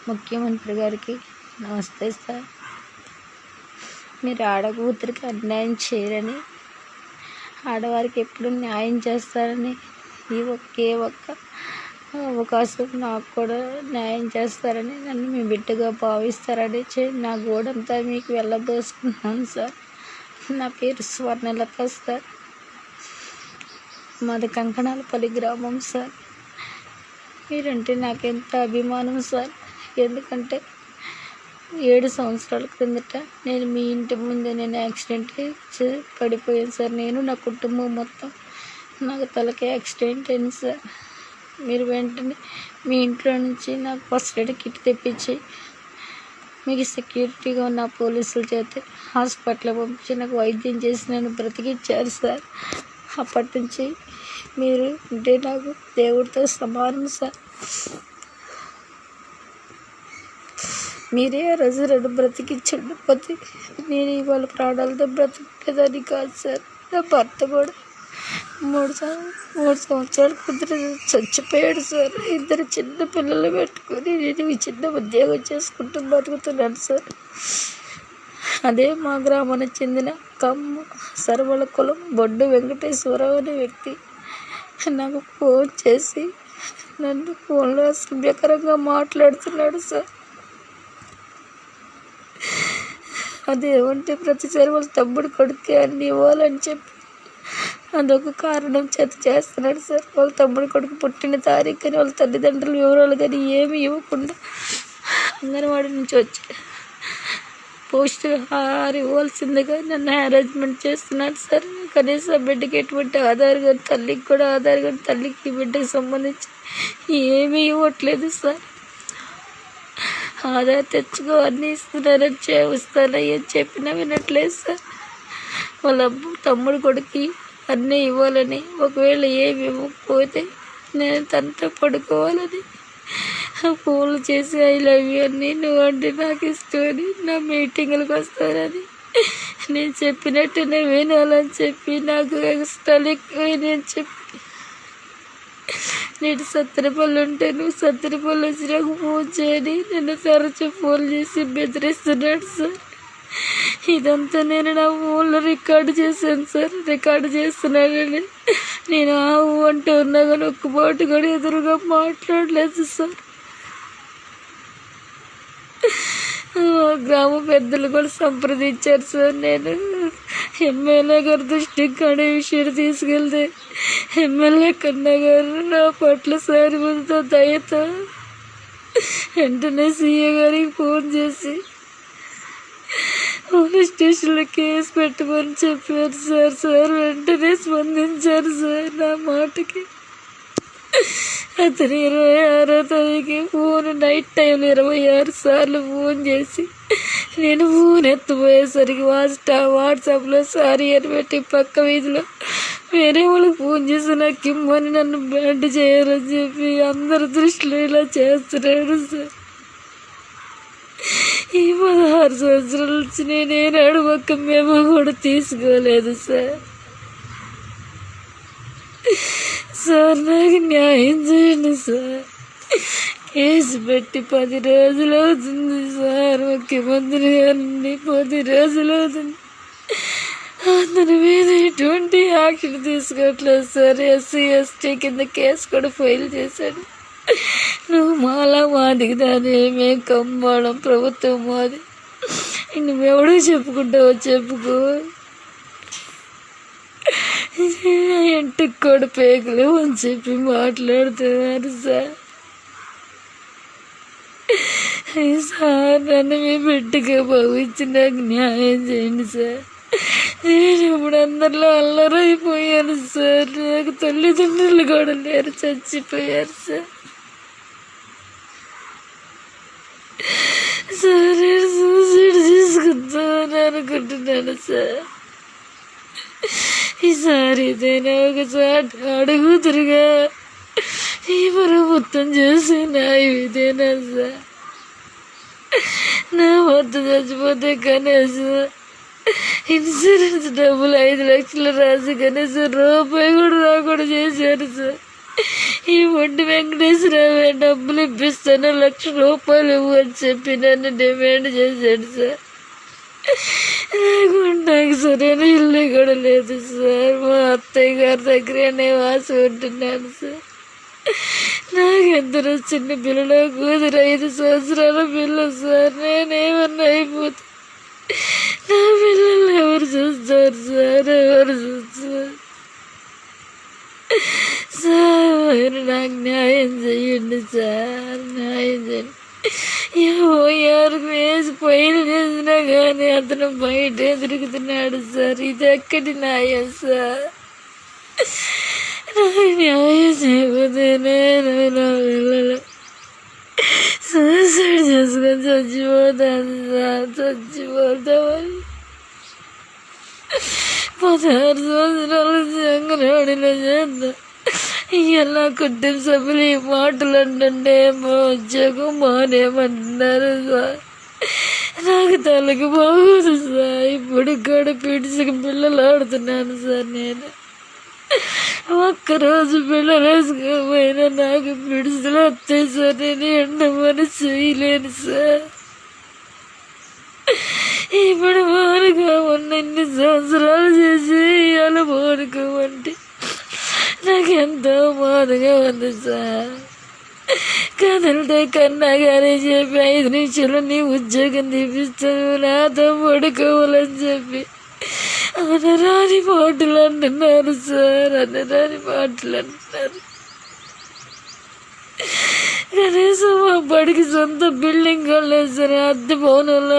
ముఖ్యమంత్రి గారికి నమస్తే సార్. మీరు ఆడకూతురికి అన్యాయం చేయరని, ఆడవారికి ఎప్పుడు న్యాయం చేస్తారని, ఈ ఒకే ఒక్క అవకాశం నాకు కూడా న్యాయం చేస్తారని, నన్ను మీ బిడ్డగా భావిస్తారని నా గోడంతా మీకు వెళ్ళబోసుకుంటున్నాను సార్. నా పేరు స్వర్ణలత సార్. మాది కంకణాలపల్లి గ్రామం సార్. మీరంటే నాకు ఎంత అభిమానం సార్. ఎందుకంటే 7 సంవత్సరాల క్రిందట నేను మీ ఇంటి ముందే యాక్సిడెంట్ పడిపోయాను సార్. నేను నా కుటుంబం మొత్తం నాకు తలకి యాక్సిడెంట్ అయింది సార్. మీరు వెంటనే మీ ఇంట్లో నుంచి నాకు ఫస్ట్ ఎయిడ్ కిట్ తెప్పించి మీకు సెక్యూరిటీగా ఉన్న పోలీసుల చేత హాస్పిటల్ పంపించి నాకు వైద్యం చేసి నన్ను బ్రతికిచ్చారు సార్. అప్పటి నుంచి మీరు అంటే నాకు దేవుడితో సమానం సార్. మీరే ఆ రోజు నన్ను బ్రతికించకపోతే నేను ఇవాళ ప్రాణాలతో బ్రతికేదాన్ని కాదు సార్. నా భర్త కూడా 3 సంవత్సరాల క్రితం చచ్చిపోయాడు సార్. 2 చిన్న పిల్లలు పెట్టుకొని నేను చిన్న ఉద్యోగం చేసుకుంటూ బతుకుతున్నాను సార్. అదే మా గ్రామానికి చెందిన కమ్మ సరవల కులం బొడ్డు వెంకటేశ్వరరావు అనే వ్యక్తి నాకు ఫోన్ చేసి నన్ను ఫోన్లో అసభ్యకరంగా మాట్లాడుతున్నాడు సార్. అదేమంటే ప్రతిసారి వాళ్ళ తమ్ముడు కొడుకే అన్ని ఇవ్వాలని చెప్పి అదొక కారణం చేత చేస్తున్నాడు సార్. వాళ్ళ తమ్ముడు కొడుకు పుట్టిన తారీఖు కానీ వాళ్ళ తల్లిదండ్రుల వివరాలు కానీ ఏమి ఇవ్వకుండా అంగన్వాడీ నుంచి వచ్చి పోస్ట్ ఇవ్వాల్సిందిగా నన్ను హెరాస్మెంట్ చేస్తున్నాడు సార్. కనీసం బిడ్డకి ఎటువంటి ఆధార్ కానీ తల్లికి కూడా ఆధార్ కానీ తల్లికి బిడ్డకి సంబంధించి ఏమీ ఇవ్వట్లేదు సార్. ఆధార్ తెచ్చుకో అన్నీ ఇస్తున్నారని వస్తానని చెప్పినా వినట్లేదు సార్. వాళ్ళ తమ్ముడు కొడుకు అన్నీ ఇవ్వాలని, ఒకవేళ ఏమి ఇవ్వకపోతే నేను తనతో పడుకోవాలని ఫోన్లు చేసి ఐ లవ్ యూ అని, నువ్వు అంటే నాకు ఇష్టమని, నా మీటింగులకు వస్తానని, నేను చెప్పినట్టునే వినాలని చెప్పి నాకు ఇష్టాలు ఎక్కువ నేను చెప్పి నేను సత్తెనపల్లి ఉంటే నువ్వు సత్తెనపల్లి వచ్చి నాకు ఫోన్ చేయని నన్ను తరచు ఫోన్ చేసి బెదిరిస్తున్నాడు సార్. ఇదంతా నేను నా ఫోన్లో రికార్డు చేశాను సార్. రికార్డు చేస్తున్నానని నేను ఆవు అంటూ ఉన్నా కానీ ఒక్క మాట కూడా ఎదురుగా మాట్లాడలేదు సార్. గ్రామ పెద్దలు కూడా సంప్రదించారు సార్. నేను ఎమ్మెల్యే గారి దృష్టికి కానీ విషయాన్ని తీసుకెళ్తే ఎమ్మెల్యే కన్నా గారు నా పట్ల సారితో దయతో వెంటనే సీఏ గారికి ఫోన్ చేసి పోలీస్ స్టేషన్లో కేసు పెట్టమని చెప్పారు సార్. సార్ వెంటనే స్పందించారు సార్ నా మాటకి. అతను 26వ తారీఖు ఫోన్ నైట్ టైంలో 26 సార్లు ఫోన్ చేసి నేను ఫోన్ ఎత్తిపోయేసరికి వాట్సాప్లో సారీ అని పెట్టి పక్క వీధిలో వేరే వాళ్ళకి ఫోన్ చేసి నాకు ఇమ్మని నన్ను బ్యాండ్ చేయాలని చెప్పి అందరి దృష్టిలో ఇలా చేస్తున్నాడు సార్. ఈ 16 సంవత్సరాల నుంచి నేనేనాడు ఒక్క మేము కూడా తీసుకోలేదు సార్. సార్ నాకు న్యాయం చేయండి సార్. కేసు పెట్టి 10 రోజులు అవుతుంది సార్. ముఖ్యమంత్రి గారిని 10 రోజులు అవుతుంది. అతని మీద ఎటువంటి యాక్షన్ తీసుకోవట్లేదు సార్. ఎస్సీ ఎస్టీ కింద కేసు కూడా ఫైల్ చేశాడు. నువ్వు మాదికి దాని మేము కమ్మాడం ప్రభుత్వం మాది, నువ్వెవడో చెప్పుకుంటావో చెప్పుకో, ఇంటికి కూడా పేకలు అని చెప్పి మాట్లాడుతున్నారు సార్. సార్ నన్ను మీ బిడ్డగా భావించి నాకు న్యాయం చేయండి సార్. నేను ఇప్పుడు అందరిలో అల్లరైపోయాను సార్. నాకు తల్లిదండ్రులు కూడా లేరు, చచ్చిపోయారు సార్. సార్ నేను సూసైడ్ చేసుకుందామని అనుకుంటున్నాను సార్. ఈసారి ఏదైనా ఒకసారి అడుగుతురుగా ఈ ప్రభుత్వం చేసే న్యాయం ఇదేనా సార్. నా భర్త చచ్చిపోతే కనీసం ఇన్సూరెన్స్ డబ్బులు 5 లక్షలు రాసి కనీసం రూపాయి కూడా రాకుండా చేశారు సార్. ఈ ఒడ్డు వెంకటేశ్వరరావు డబ్బులు ఇప్పిస్తాను, 1,00,000 రూపాయలు ఇవ్వు అని చెప్పి నన్ను డిమాండ్ చేశాడు సార్. నాకు సరైన ఇల్లు కూడా లేదు సార్. మా అత్తయ్య గారి దగ్గరే నివాసం ఉంటున్నాను సార్. నాకు ఎందరో చిన్న పిల్లలు, కూతురు 5 సంవత్సరాల పిల్ల సార్. నేనేమన్నా అయిపోతే నా పిల్లలు ఎవరు చూస్తారు సార్? ఎవరు చూస్తారు సార్? నాకు న్యాయం చేయండి సార్, న్యాయం చేయండి. ఎవరికి వేసి పైలు చేసినా కానీ అతను బయటే తిరుగుతున్నాడు సార్. ఇది ఎక్కడి న్యాయం సార్? నాకు న్యాయం చేయకపోతే నేను నా పిల్లలు సూసైడ్ చేసుకొని చచ్చిపోతాను సార్. చచ్చిపోతామని 16 సంవత్సరాల అంగన్వాడీలో చేద్దాం. ఇలా కుటుంబ సభ్యులు ఈ మాటలు అంటుంటే మా ఉద్యోగం మానేమంటున్నారు సార్. నాకు తలకి బాగుంది సార్. ఇప్పుడు కూడా పిడిసికి పిల్లలు ఆడుతున్నాను సార్. నేను ఒక్కరోజు పిల్లలు వేసుకోకపోయినా నాకు పిడుసులు వస్తాయి సార్. నేను ఎండమని చేయలేను సార్. ఇప్పుడు మానుకోమన్న ఇన్ని సంవత్సరాలు చేసి ఇలా మానుకోమంటే నాకు ఎంతో బాధగా ఉంది సార్. కదలితే కన్నా కానీ చెప్పి 5 నిమిషాలు నీ ఉద్యోగం తీపిస్తావు, నాతో పడుకోవాలని చెప్పి అనరాని మాటలు అంటున్నారు సార్. అనరాని మాటలు అంటున్నారు. కనీసం మా బడికి సొంత బిల్డింగ్ లేదు సార్. అద్దె భవనంలో